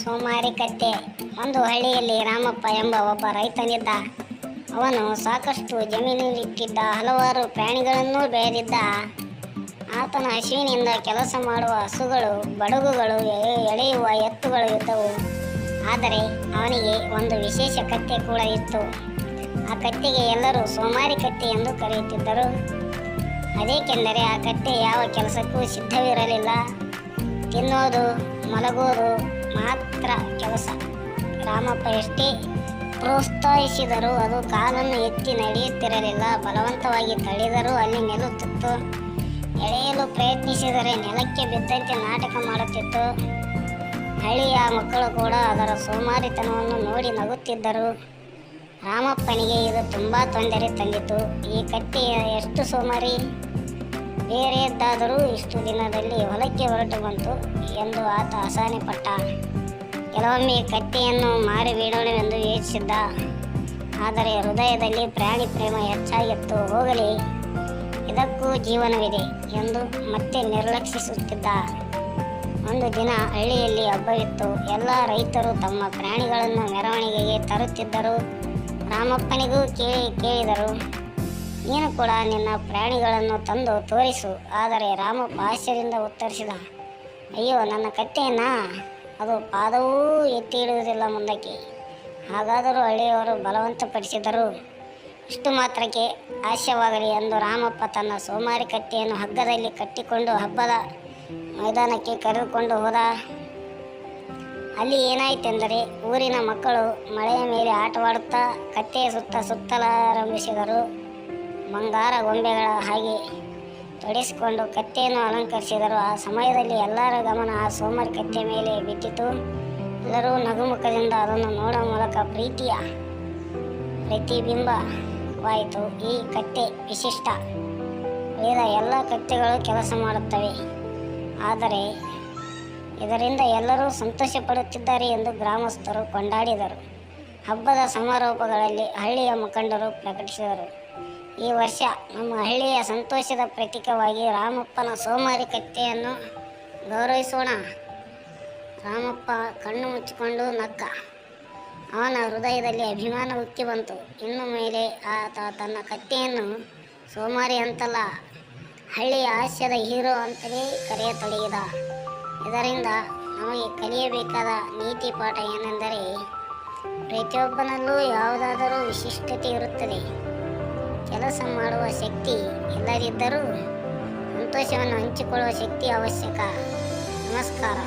ಸೋಮಾರಿ ಕತ್ತೆ. ಒಂದು ಹಳ್ಳಿಯಲ್ಲಿ ರಾಮಪ್ಪ ಎಂಬ ಒಬ್ಬ ರೈತನಿದ್ದ. ಅವನು ಸಾಕಷ್ಟು ಜಮೀನಿಟ್ಟಿದ್ದ, ಹಲವಾರು ಪ್ರಾಣಿಗಳನ್ನು ಬೆಳೆದಿದ್ದ. ಆತನ ಹಸುವಿನಿಂದ ಕೆಲಸ ಮಾಡುವ ಹಸುಗಳು, ಬಡಗುಗಳು, ಎಳೆಯುವ ಎತ್ತುಗಳು ಇದ್ದವು. ಆದರೆ ಅವನಿಗೆ ಒಂದು ವಿಶೇಷ ಕತ್ತೆ ಕೂಡ ಇತ್ತು. ಆ ಕತ್ತೆಗೆ ಎಲ್ಲರೂ ಸೋಮಾರಿ ಕತ್ತೆ ಎಂದು ಕರೆಯುತ್ತಿದ್ದರು. ಅದೇಕೆಂದರೆ ಆ ಕತ್ತೆ ಯಾವ ಕೆಲಸಕ್ಕೂ ಸಿದ್ಧವಿರಲಿಲ್ಲ. ತಿನ್ನೋದು, ಮಲಗೋದು ಮಾತ್ರ ಕೆಲಸ. ರಾಮಪ್ಪ ಎಷ್ಟೇ ಪ್ರೋತ್ಸಾಹಿಸಿದರೂ ಅದು ಕಾಲನ್ನು ಎತ್ತಿ ನಡೆಯುತ್ತಿರಲಿಲ್ಲ. ಬಲವಂತವಾಗಿ ತಳ್ಳಿದರೂ ಅಲ್ಲಿ ನಿಲ್ಲುತ್ತಿತ್ತು. ಎಳೆಯಲು ಪ್ರಯತ್ನಿಸಿದರೆ ನೆಲಕ್ಕೆ ಬಿದ್ದಂತೆ ನಾಟಕ ಮಾಡುತ್ತಿತ್ತು. ಹಳ್ಳಿಯ ಮಕ್ಕಳು ಕೂಡ ಅದರ ಸೋಮಾರಿತನವನ್ನು ನೋಡಿ ನಗುತ್ತಿದ್ದರು. ರಾಮಪ್ಪನಿಗೆ ಇದು ತುಂಬ ತೊಂದರೆ ತಂದಿತು. ಈ ಕತ್ತೆ ಎಷ್ಟು ಸೋಮಾರಿ, ಬೇರೆಯದ್ದಾದರೂ ಇಷ್ಟು ದಿನದಲ್ಲಿ ಹೊಲಕ್ಕೆ ಹೊರಟು ಬಂತು ಎಂದು ಆತ ಅಸಹನೆ ಪಟ್ಟ. ಕೆಲವೊಮ್ಮೆ ಕತ್ತೆಯನ್ನು ಮಾರಿ ಬಿಡೋಣವೆಂದು ಯೋಚಿಸಿದ್ದ. ಆದರೆ ಹೃದಯದಲ್ಲಿ ಪ್ರಾಣಿ ಪ್ರೇಮ ಹೆಚ್ಚಾಗಿತ್ತು. ಹೋಗಲಿ, ಇದಕ್ಕೂ ಜೀವನವಿದೆ ಎಂದು ಮತ್ತೆ ನಿರ್ಲಕ್ಷಿಸುತ್ತಿದ್ದ. ಒಂದು ದಿನ ಹಳ್ಳಿಯಲ್ಲಿ ಹಬ್ಬವಿತ್ತು. ಎಲ್ಲ ರೈತರು ತಮ್ಮ ಪ್ರಾಣಿಗಳನ್ನು ಮೆರವಣಿಗೆಗೆ ತರುತ್ತಿದ್ದರು. ರಾಮಪ್ಪನಿಗೂ ಕೇಳಿದರು, ನೀನು ಕೂಡ ನಿನ್ನ ಪ್ರಾಣಿಗಳನ್ನು ತಂದು ತೋರಿಸು. ಆದರೆ ರಾಮಪ್ಪ ಹಾಸ್ಯದಿಂದ ಉತ್ತರಿಸಿದ, ಅಯ್ಯೋ, ನನ್ನ ಕತ್ತೆಯನ್ನ ಅದು ಪಾದವೂ ಎತ್ತಿ ಇಡುವುದಿಲ್ಲ ಮುಂದಕ್ಕೆ. ಹಾಗಾದರೂ ಹಳ್ಳಿಯವರು ಬಲವಂತಪಡಿಸಿದರು. ಇಷ್ಟು ಮಾತ್ರಕ್ಕೆ ಹಾಸ್ಯವಾಗಲಿ ಎಂದು ರಾಮಪ್ಪ ತನ್ನ ಸೋಮಾರಿ ಕತ್ತೆಯನ್ನು ಹಗ್ಗದಲ್ಲಿ ಕಟ್ಟಿಕೊಂಡು ಹಬ್ಬದ ಮೈದಾನಕ್ಕೆ ಕರೆದುಕೊಂಡು ಹೋದ. ಅಲ್ಲಿ ಏನಾಯಿತೆಂದರೆ, ಊರಿನ ಮಕ್ಕಳು ಮಳೆಯ ಮೇಲೆ ಆಟವಾಡುತ್ತಾ ಕತ್ತೆಯ ಸುತ್ತಲಾರಂಭಿಸಿದರು. ಬಂಗಾರ ಗೊಂಬೆಗಳ ಹಾಗೆ ತೊಡಿಸಿಕೊಂಡು ಕತ್ತೆಯನ್ನು ಅಲಂಕರಿಸಿದರು. ಆ ಸಮಯದಲ್ಲಿ ಎಲ್ಲರ ಗಮನ ಆ ಸೋಮಾರಿ ಕತ್ತೆ ಮೇಲೆ ಬಿದ್ದಿತು. ಎಲ್ಲರೂ ನಗುಮುಖದಿಂದ ಅದನ್ನು ನೋಡುವ ಮೂಲಕ ಪ್ರೀತಿಯ ಪ್ರತಿಬಿಂಬವಾಯಿತು. ಈ ಕತ್ತೆ ವಿಶಿಷ್ಟ. ಉಳಿದ ಎಲ್ಲ ಕತ್ತೆಗಳು ಕೆಲಸ ಮಾಡುತ್ತವೆ, ಆದರೆ ಇದರಿಂದ ಎಲ್ಲರೂ ಸಂತೋಷ ಪಡುತ್ತಿದ್ದಾರೆ ಎಂದು ಗ್ರಾಮಸ್ಥರು ಕೊಂಡಾಡಿದರು. ಹಬ್ಬದ ಸಮಾರೋಪಗಳಲ್ಲಿ ಹಳ್ಳಿಯ ಮುಖಂಡರು ಪ್ರಕಟಿಸಿದರು, ಈ ವರ್ಷ ನಮ್ಮ ಹಳ್ಳಿಯ ಸಂತೋಷದ ಪ್ರತೀಕವಾಗಿ ರಾಮಪ್ಪನ ಸೋಮಾರಿ ಕತ್ತೆಯನ್ನು ಗೌರವಿಸೋಣ. ರಾಮಪ್ಪ ಕಣ್ಣು ಮುಚ್ಚಿಕೊಂಡು ನಕ್ಕ. ಅವನ ಹೃದಯದಲ್ಲಿ ಅಭಿಮಾನ ಉಕ್ಕಿ ಬಂತು. ಇನ್ನು ಮೇಲೆ ಆತ ತನ್ನ ಕತ್ತೆಯನ್ನು ಸೋಮಾರಿ ಅಂತಲ್ಲ, ಹಳ್ಳಿಯ ಹಾಸ್ಯದ ಹೀರೋ ಅಂತಲೇ ಕರೆಯತೊಡಗಿದ. ಇದರಿಂದ ನಮಗೆ ಕಲಿಯಬೇಕಾದ ನೀತಿ ಪಾಠ ಏನೆಂದರೆ, ಪ್ರತಿಯೊಬ್ಬನಲ್ಲೂ ಯಾವುದಾದರೂ ವಿಶಿಷ್ಟತೆ ಇರುತ್ತದೆ. ಕೆಲಸ ಮಾಡುವ ಶಕ್ತಿ ಇಲ್ಲದಿದ್ದರೂ ಸಂತೋಷವನ್ನು ಹಂಚಿಕೊಳ್ಳುವ ಶಕ್ತಿ ಅವಶ್ಯಕ. ನಮಸ್ಕಾರ.